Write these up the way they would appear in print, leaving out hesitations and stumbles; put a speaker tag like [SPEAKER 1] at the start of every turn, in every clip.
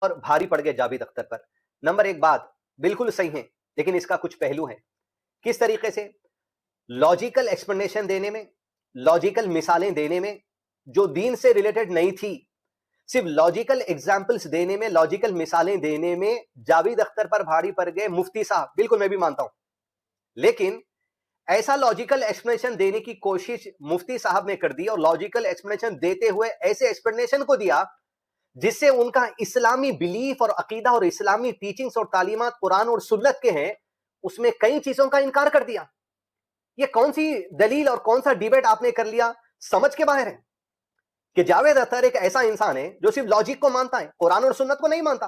[SPEAKER 1] اور بھاری پڑ گئے جاوید اختر پر. نمبر ایک بات بالکل صحیح ہے لیکن اس کا کچھ پہلو ہے. کس طریقے سے؟ لاجیکل ایکسپلینیشن دینے میں, لاجیکل مثالیں دینے میں جو دین سے ریلیٹڈ نہیں تھی, صرف لاجیکل ایگزامپلس دینے میں, لاجیکل مثالیں دینے میں جاوید اختر پر بھاری پڑ گئے مفتی صاحب. بالکل میں بھی مانتا ہوں, لیکن ایسا لاجیکل ایکسپلینیشن دینے کی کوشش مفتی صاحب نے کر دی اور لاجیکل ایکسپلینیشن دیتے ہوئے ایسے ایکسپلینیشن کو دیا جس سے ان کا اسلامی بلیف اور عقیدہ اور اسلامی ٹیچنگز اور تعلیمات قرآن اور سنت کے ہیں, اس میں کئی چیزوں کا انکار کر دیا. یہ کون سی دلیل اور کون سا ڈیبیٹ آپ نے کر لیا, سمجھ کے باہر ہے کہ جاوید اختر ایک ایسا انسان ہے جو صرف لاجک کو مانتا ہے, قرآن اور سنت کو نہیں مانتا.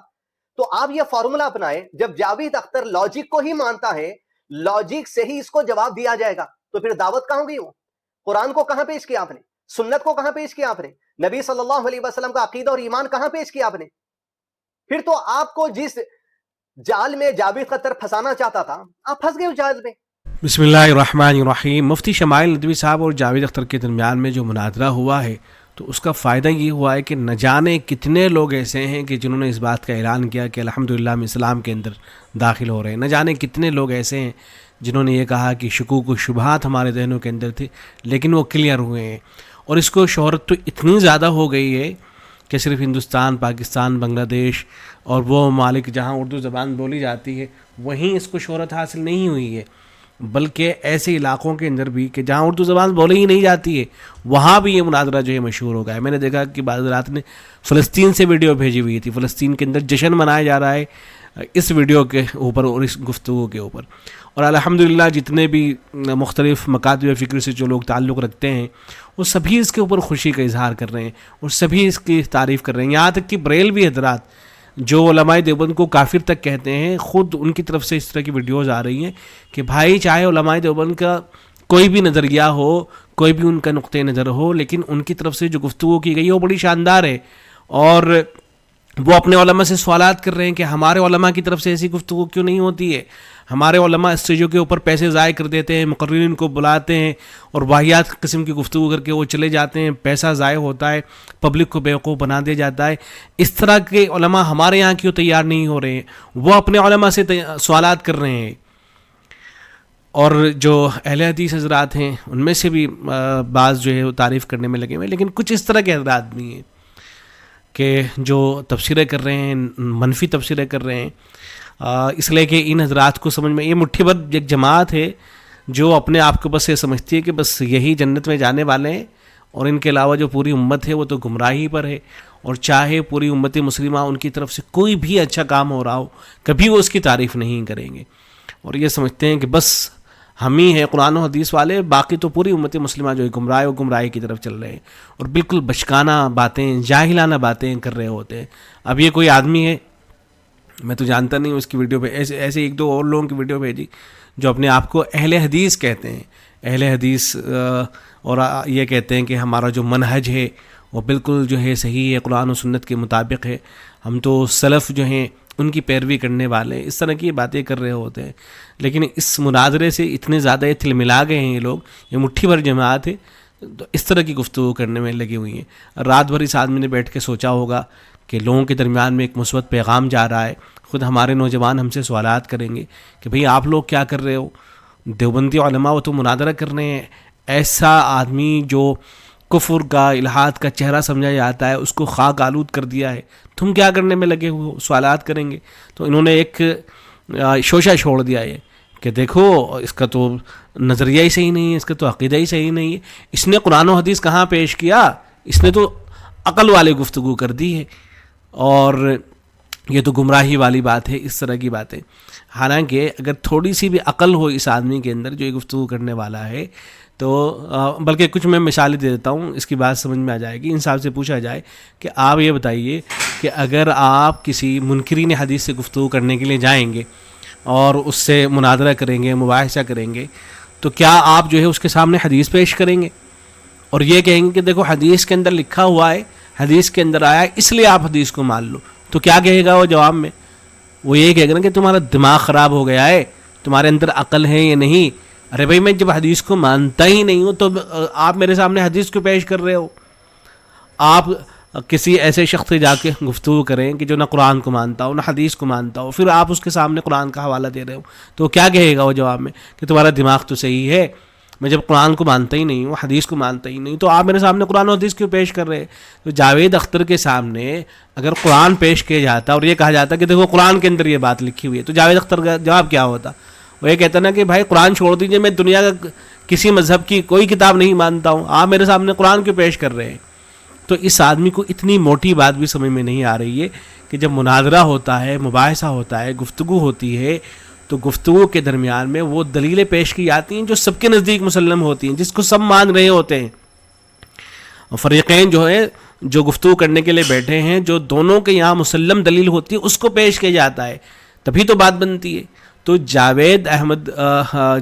[SPEAKER 1] تو آپ یہ فارمولا اپنائیں, جب جاوید اختر لاجک کو ہی مانتا ہے, لاجک سے ہی اس کو جواب دیا جائے گا, تو پھر دعوت کہاں گئی؟ وہ قرآن کو کہاں پیش کیا آپ نے, سنت کو کہاں پیش کیا آپ نے, نبی صلی اللہ علیہ وسلم کا عقیدہ اور ایمان کہاں پیش کیا آپ نے؟ پھر تو آپ کو جس جال میں جاوید اختر پھنسانا چاہتا تھا آپ پھنس گئے اس جال میں.
[SPEAKER 2] بسم اللہ الرحمن الرحیم. مفتی شمائل ندوی صاحب اور جاوید اختر کے درمیان میں جو مناظرہ ہوا ہے تو اس کا فائدہ یہ ہوا ہے کہ نہ جانے کتنے لوگ ایسے ہیں کہ جنہوں نے اس بات کا اعلان کیا کہ الحمدللہ ہم اسلام کے اندر داخل ہو رہے ہیں, نہ جانے کتنے لوگ ایسے ہیں جنہوں نے یہ کہا کہ شکوک و شبہات ہمارے ذہنوں کے اندر تھے لیکن وہ کلیئر ہوئے ہیں. اور اس کو شہرت تو اتنی زیادہ ہو گئی ہے کہ صرف ہندوستان, پاکستان, بنگلہ دیش اور وہ ممالک جہاں اردو زبان بولی جاتی ہے وہیں اس کو شہرت حاصل نہیں ہوئی ہے, بلکہ ایسے علاقوں کے اندر بھی کہ جہاں اردو زبان بولی ہی نہیں جاتی ہے وہاں بھی یہ مناظرہ جو ہے مشہور ہو گیا ہے. میں نے دیکھا کہ بعض رات نے فلسطین سے ویڈیو بھیجی ہوئی تھی, فلسطین کے اندر جشن منایا جا رہا ہے اس ویڈیو کے اوپر اور اس گفتگو کے اوپر. اور الحمدللہ جتنے بھی مختلف مکاتب فکر سے جو لوگ تعلق رکھتے ہیں وہ سبھی اس کے اوپر خوشی کا اظہار کر رہے ہیں اور سبھی اس کی تعریف کر رہے ہیں. یہاں تک کہ بریلوی حضرات جو علماء دیوبند کو کافر تک کہتے ہیں, خود ان کی طرف سے اس طرح کی ویڈیوز آ رہی ہیں کہ بھائی چاہے علماء دیوبند کا کوئی بھی نظریہ ہو, کوئی بھی ان کا نقطہ نظر ہو, لیکن ان کی طرف سے جو گفتگو کی گئی ہے وہ بڑی شاندار ہے. اور وہ اپنے علماء سے سوالات کر رہے ہیں کہ ہمارے علماء کی طرف سے ایسی گفتگو کیوں نہیں ہوتی ہے. ہمارے علماء اسٹیجوں کے اوپر پیسے ضائع کر دیتے ہیں, مقررین کو بلاتے ہیں اور واہیات قسم کی گفتگو کر کے وہ چلے جاتے ہیں, پیسہ ضائع ہوتا ہے, پبلک کو بیوقوف بنا دیا جاتا ہے. اس طرح کے علماء ہمارے یہاں کیوں تیار نہیں ہو رہے ہیں؟ وہ اپنے علماء سے سوالات کر رہے ہیں. اور جو اہل حدیث حضرات ہیں ان میں سے بھی بعض جو ہے وہ تعریف کرنے میں لگے ہوئے, لیکن کچھ اس طرح کے حضرات بھی ہیں کہ جو تفسیریں کر رہے ہیں, منفی تفسیریں کر رہے ہیں, اس لیے کہ ان حضرات کو سمجھ میں یہ مٹھی بھر ایک جماعت ہے جو اپنے آپ کو بس یہ سمجھتی ہے کہ بس یہی جنت میں جانے والے ہیں اور ان کے علاوہ جو پوری امت ہے وہ تو گمراہی پر ہے, اور چاہے پوری امت مسلمہ ان کی طرف سے کوئی بھی اچھا کام ہو رہا ہو کبھی وہ اس کی تعریف نہیں کریں گے, اور یہ سمجھتے ہیں کہ بس ہم ہی ہیں قرآن و حدیث والے, باقی تو پوری امت مسلمہ جو ہے گمراہ ہے وہ گمراہی کی طرف چل رہے ہیں اور بالکل بچکانہ باتیں, جاہلانہ باتیں کر رہے ہوتے ہیں. اب یہ کوئی آدمی ہے, میں تو جانتا نہیں ہوں, اس کی ویڈیو پہ ایسے ایک دو اور لوگوں کی ویڈیو بھیجی جو اپنے آپ کو اہل حدیث کہتے ہیں, اہل حدیث, اور یہ کہتے ہیں کہ ہمارا جو منہج ہے وہ بالکل جو ہے صحیح ہے, قرآن و سنت کے مطابق ہے, ہم تو سلف جو ہیں ان کی پیروی کرنے والے, اس طرح کی باتیں کر رہے ہوتے ہیں. لیکن اس مناظرے سے اتنے زیادہ تل ملا گئے ہیں یہ لوگ, یہ مٹھی بھر جماعت ہے, تو اس طرح کی گفتگو کرنے میں لگی ہوئی ہیں. رات بھر اس آدمی نے بیٹھ کے سوچا ہوگا کہ لوگوں کے درمیان میں ایک مثبت پیغام جا رہا ہے. خود ہمارے نوجوان ہم سے سوالات کریں گے کہ بھئی آپ لوگ کیا کر رہے ہو, دیوبندی علماء وہ تو مناظرہ کر رہے ہیں, ایسا آدمی جو کفر کا, الحاد کا چہرہ سمجھا جاتا ہے اس کو خاک آلود کر دیا ہے, تم کیا کرنے میں لگے ہوئے ہو, سوالات کریں گے. تو انہوں نے ایک شوشہ چھوڑ دیا ہے کہ دیکھو اس کا تو نظریہ ہی صحیح نہیں ہے, اس کا تو عقیدہ ہی صحیح نہیں ہے, اس نے قرآن و حدیث کہاں پیش کیا, اس نے تو عقل والے گفتگو کر دی ہے, اور یہ تو گمراہی والی بات ہے. اس طرح کی باتیں, حالانکہ اگر تھوڑی سی بھی عقل ہو اس آدمی کے اندر جو یہ گفتگو کرنے والا ہے تو بلکہ کچھ میں مثالیں دے دیتا ہوں, اس کی بات سمجھ میں آ جائے گی. انصاف سے پوچھا جائے کہ آپ یہ بتائیے کہ اگر آپ کسی منکرین حدیث سے گفتگو کرنے کے لیے جائیں گے اور اس سے مناظرہ کریں گے, مباحثہ کریں گے, تو کیا آپ جو ہے اس کے سامنے حدیث پیش کریں گے اور یہ کہیں گے کہ دیکھو حدیث کے اندر لکھا ہوا ہے, حدیث کے اندر آیا ہے, اس لیے آپ حدیث کو مان لو؟ تو کیا کہے گا وہ جواب میں؟ وہ یہ کہے گا کہ تمہارا دماغ خراب ہو گیا ہے, تمہارے اندر عقل ہے یا نہیں. ارے بھائی میں جب حدیث کو مانتا ہی نہیں ہوں تو آپ میرے سامنے حدیث کو پیش کر رہے ہو. آپ کسی ایسے شخص سے جا کے گفتگو کریں کہ جو نہ قرآن کو مانتا ہو نہ حدیث کو مانتا ہو، پھر آپ اس کے سامنے قرآن کا حوالہ دے رہے ہو، تو کیا کہے گا وہ جواب میں کہ تمہارا دماغ تو صحیح ہے، میں جب قرآن کو مانتا ہی نہیں ہوں، حدیث کو مانتا ہی نہیں، تو آپ میرے سامنے قرآن و حدیث کیوں پیش کر رہے ہیں؟ تو جاوید اختر کے سامنے اگر قرآن پیش کیا جاتا اور یہ کہا جاتا کہ دیکھو قرآن کے اندر یہ بات لکھی ہوئی ہے، تو جاوید اختر کا جواب کیا ہوتا؟ وہ یہ کہتا نا کہ بھائی قرآن چھوڑ دیجئے، میں دنیا کا کسی مذہب کی کوئی کتاب نہیں مانتا ہوں، آپ میرے سامنے قرآن کیوں پیش کر رہے ہیں؟ تو اس آدمی کو اتنی موٹی بات بھی سمجھ میں نہیں آ رہی ہے کہ جب مناظرہ ہوتا ہے، مباحثہ ہوتا ہے، گفتگو ہوتی ہے، تو گفتگو کے درمیان میں وہ دلیلیں پیش کی جاتی ہیں جو سب کے نزدیک مسلم ہوتی ہیں، جس کو سب مان رہے ہوتے ہیں. فریقین جو ہے جو گفتگو کرنے کے لیے بیٹھے ہیں، جو دونوں کے یہاں مسلم دلیل ہوتی ہے اس کو پیش کیا جاتا ہے، تبھی تو بات بنتی ہے. تو جاوید احمد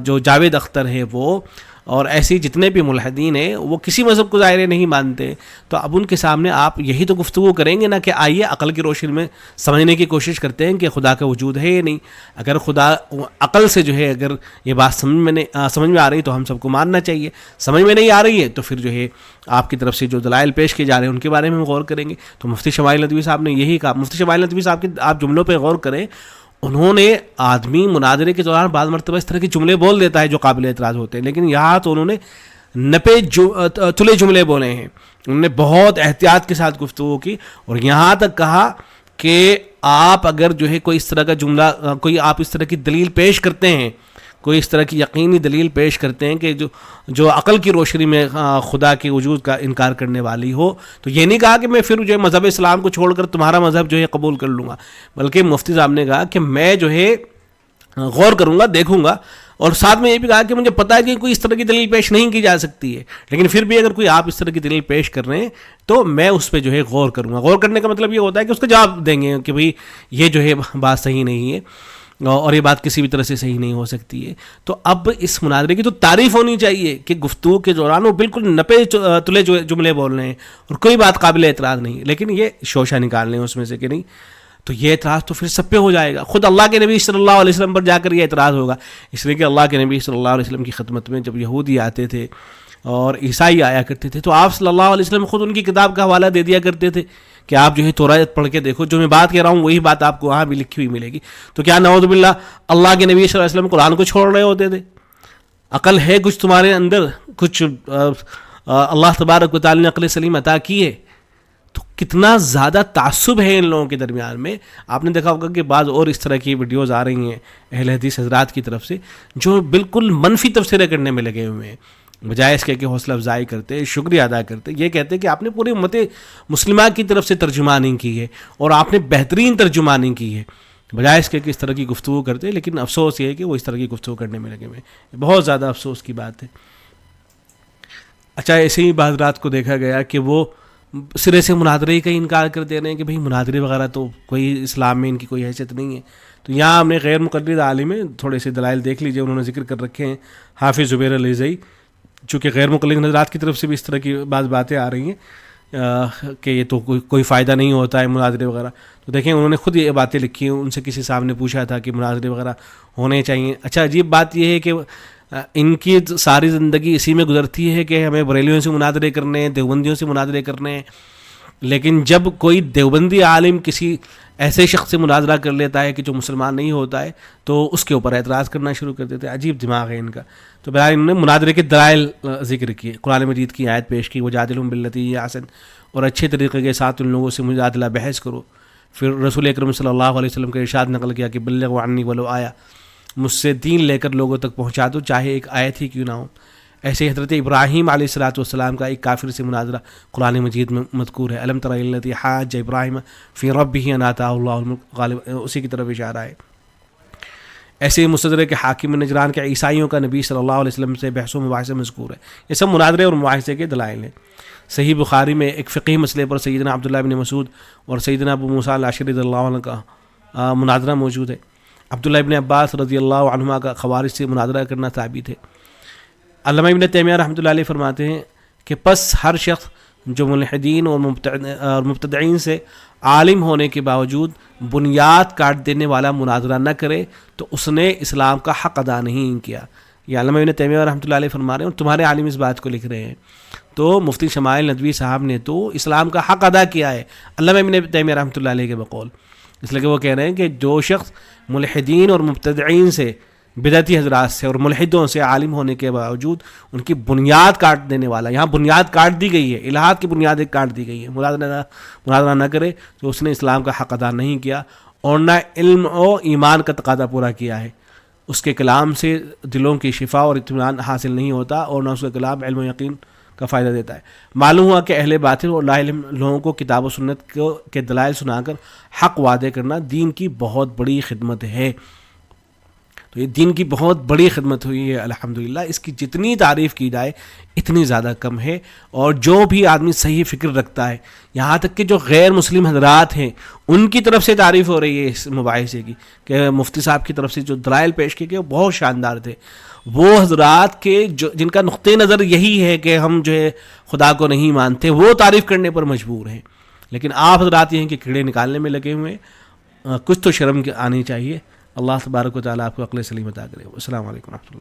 [SPEAKER 2] جو جاوید اختر ہے وہ اور ایسی جتنے بھی ملحدین ہیں وہ کسی مذہب کو ظاہر نہیں مانتے، تو اب ان کے سامنے آپ یہی تو گفتگو کریں گے نا کہ آئیے عقل کی روشنی میں سمجھنے کی کوشش کرتے ہیں کہ خدا کا وجود ہے یا نہیں. اگر خدا عقل سے جو ہے اگر یہ بات سمجھ میں آ رہی تو ہم سب کو ماننا چاہیے، سمجھ میں نہیں آ رہی ہے تو پھر جو ہے آپ کی طرف سے جو دلائل پیش کیے جا رہے ہیں ان کے بارے میں غور کریں گے. تو مفتی شمائل ندوی صاحب نے یہی کہا. مفتی شمائل ندوی صاحب کے آپ جملوں پہ غور کریں، انہوں نے آدمی مناظرے کے دوران بعض مرتبہ اس طرح کے جملے بول دیتا ہے جو قابل اعتراض ہوتے ہیں، لیکن یہاں تو انہوں نے نپے تلے جملے بولے ہیں، انہوں نے بہت احتیاط کے ساتھ گفتگو کی اور یہاں تک کہا کہ آپ اگر جو ہے کوئی اس طرح کا جملہ، کوئی آپ اس طرح کی دلیل پیش کرتے ہیں، کوئی اس طرح کی یقینی دلیل پیش کرتے ہیں کہ جو عقل کی روشنی میں خدا کے وجود کا انکار کرنے والی ہو، تو یہ نہیں کہا کہ میں پھر جو ہے مذہب اسلام کو چھوڑ کر تمہارا مذہب جو ہے قبول کر لوں گا، بلکہ مفتی صاحب نے کہا کہ میں جو ہے غور کروں گا، دیکھوں گا، اور ساتھ میں یہ بھی کہا کہ مجھے پتہ ہے کہ کوئی اس طرح کی دلیل پیش نہیں کی جا سکتی ہے، لیکن پھر بھی اگر کوئی آپ اس طرح کی دلیل پیش کر رہے ہیں تو میں اس پہ جو ہے غور کروں گا. غور کرنے کا مطلب یہ ہوتا ہے کہ اس کا جواب دیں گے کہ بھئی یہ جو ہے بات صحیح نہیں ہے اور یہ بات کسی بھی طرح سے صحیح نہیں ہو سکتی ہے. تو اب اس مناظرے کی تو تعریف ہونی چاہیے کہ گفتگو کے دوران وہ بالکل نپے تلے جملے بول رہے ہیں اور کوئی بات قابل اعتراض نہیں ہے، لیکن یہ شوشہ نکال لیں اس میں سے کہ نہیں، تو یہ اعتراض تو پھر سب پہ ہو جائے گا. خود اللہ کے نبی صلی اللہ علیہ وسلم پر جا کر یہ اعتراض ہوگا، اس لیے کہ اللہ کے نبی صلی اللہ علیہ وسلم کی خدمت میں جب یہودی آتے تھے اور عیسائی آیا کرتے تھے تو آپ صلی اللہ علیہ وسلم خود ان کی کتاب کا حوالہ دے دیا کرتے تھے کہ آپ جو ہے توراۃ پڑھ کے دیکھو، جو میں بات کہہ رہا ہوں وہی بات آپ کو وہاں بھی لکھی ہوئی ملے گی. تو کیا نعوذ باللہ اللہ کے نبی صلی اللہ علیہ وسلم قرآن کو چھوڑ رہے ہوتے تھے؟ عقل ہے کچھ تمہارے اندر، کچھ اللہ تبارک و تعالی نے عقل سلیم عطا کی ہے. تو کتنا زیادہ تعصب ہے ان لوگوں کے درمیان میں. آپ نے دیکھا ہوگا کہ بعض اور اس طرح کی ویڈیوز آ رہی ہیں اہل حدیث حضرات کی طرف سے جو بالکل منفی تبصرے کرنے میں لگے ہوئے ہیں، بجائے اس کے کہ حوصلہ افزائی کرتے، شکریہ ادا کرتے، یہ کہتے کہ آپ نے پوری امت مسلمہ کی طرف سے ترجمانی کی ہے اور آپ نے بہترین ترجمانی کی ہے، بجائے اس کے کہ اس طرح کی گفتگو کرتے. لیکن افسوس یہ ہے کہ وہ اس طرح کی گفتگو کرنے میں لگے ہوئے ہیں، بہت زیادہ افسوس کی بات ہے. اچھا، ایسے ہی بعض رات کو دیکھا گیا کہ وہ سرے سے مناظرے کا انکار کر دے رہے ہیں کہ بھئی مناظرے وغیرہ تو کوئی اسلام میں ان کی کوئی حیثیت نہیں ہے. تو یہاں ہم نے غیر مقلد عالم میں تھوڑے سے دلائل دیکھ لیجئے، انہوں نے ذکر کر رکھے ہیں. حافظ زبیر الرضئی، چونکہ غیر مقلد حضرات کی طرف سے بھی اس طرح کی بعض باتیں آ رہی ہیں کہ یہ تو کوئی فائدہ نہیں ہوتا ہے مناظرے وغیرہ. تو دیکھیں انہوں نے خود یہ باتیں لکھی ہیں، ان سے کسی صاحب نے پوچھا تھا کہ مناظرے وغیرہ ہونے چاہیے. اچھا، عجیب بات یہ ہے کہ ان کی ساری زندگی اسی میں گزرتی ہے کہ ہمیں بریلیوں سے مناظرے کرنے ہیں، دیوبندیوں سے مناظرے کرنے ہیں، لیکن جب کوئی دیوبندی عالم کسی ایسے شخص سے مناظرہ کر لیتا ہے کہ جو مسلمان نہیں ہوتا ہے تو اس کے اوپر اعتراض کرنا شروع کر دیتے ہیں. عجیب دماغ ہے ان کا. تو بہرحال انہوں نے مناظرے کے دلائل ذکر کیے، قرآن مجید کی آیت پیش کی، وجادلہم باللتی ہی احسن، اور اچھے طریقے کے ساتھ ان لوگوں سے مجادلہ بحث کرو. پھر رسول اکرم صلی اللہ علیہ وسلم کا ارشاد نقل کیا کہ بلغوا عنی ولو آیا، مجھ سے دین لے کر لوگوں تک پہنچا دو چاہے ایک آیت ہی کیوں نہ ہو. ایسے حضرت ابراہیم علیہ الصلوۃ والسلام کا ایک کافر سے مناظرہ قرآن مجید میں مذکور ہے، الم تر الی الذی حاج ابراہیم فی ربہ ان آتاہ اللہ الملک، غالب اسی کی طرف اشارہ ہے. ایسے ہی مستدرک حاکم نجران کے عیسائیوں کا نبی صلی اللہ علیہ وسلم سے بحث و مباحثہ مذکور ہے. یہ سب مناظرے اور مباحثے کے دلائل ہیں. صحیح بخاری میں ایک فقہی مسئلے پر سیدنا عبداللہ بن مسعود اور سیدنا ابو موسیٰ الاشعری رضی اللہ عنہ کا مناظرہ موجود ہے. عبداللہ ابن عباس رضی اللہ عنہما کا خوارج سے مناظرہ کرنا ثابت ہے. علامہ ابن تیمیہ رحمۃ اللہ علیہ فرماتے ہیں کہ پس ہر شخص جو ملحدین اور مبتدعین سے عالم ہونے کے باوجود بنیاد کاٹ دینے والا مناظرہ نہ کرے تو اس نے اسلام کا حق ادا نہیں کیا. یہ علامہ ابن تیمیہ رحمۃ اللہ علیہ فرما رہے ہیں اور تمہارے عالم اس بات کو لکھ رہے ہیں. تو مفتی شمائل ندوی صاحب نے تو اسلام کا حق ادا کیا ہے علامہ ابن تیمیہ رحمۃ اللہ علیہ کے بقول. اس لیے کہ وہ کہہ رہے ہیں کہ جو شخص ملحدین اور مبتدعین سے، بدعتی حضرات سے اور ملحدوں سے عالم ہونے کے باوجود ان کی بنیاد کاٹ دینے والا، یہاں بنیاد کاٹ دی گئی ہے، الہات کی بنیادیں کاٹ دی گئی ہے، مناظرہ نہ کرے تو اس نے اسلام کا حق ادا نہیں کیا اور نہ علم و ایمان کا تقاضا پورا کیا ہے. اس کے کلام سے دلوں کی شفا اور اطمینان حاصل نہیں ہوتا اور نہ اس کا کلام علم و یقین کا فائدہ دیتا ہے. معلوم ہوا کہ اہل باطل اور لا علم لوگوں کو کتاب و سنت کے دلائل سنا کر حق وعدے کرنا دین کی بہت بڑی خدمت ہے. تو یہ دین کی بہت بڑی خدمت ہوئی ہے الحمدللہ. اس کی جتنی تعریف کی جائے اتنی زیادہ کم ہے. اور جو بھی آدمی صحیح فکر رکھتا ہے، یہاں تک کہ جو غیر مسلم حضرات ہیں ان کی طرف سے تعریف ہو رہی ہے اس مباحثے کی کہ مفتی صاحب کی طرف سے جو دلائل پیش کیے گئے وہ بہت شاندار تھے. وہ حضرات کے جن کا نقطۂ نظر یہی ہے کہ ہم جو ہے خدا کو نہیں مانتے، وہ تعریف کرنے پر مجبور ہیں. لیکن آپ حضرات یہ ہیں کہ کیڑے نکالنے میں لگے ہوئے ہیں. کچھ تو شرم آنی چاہیے. اللہ تبارک و تعالیٰ آپ کو عقل سلیم عطا کرے. السلام علیکم و رحمۃ اللہ.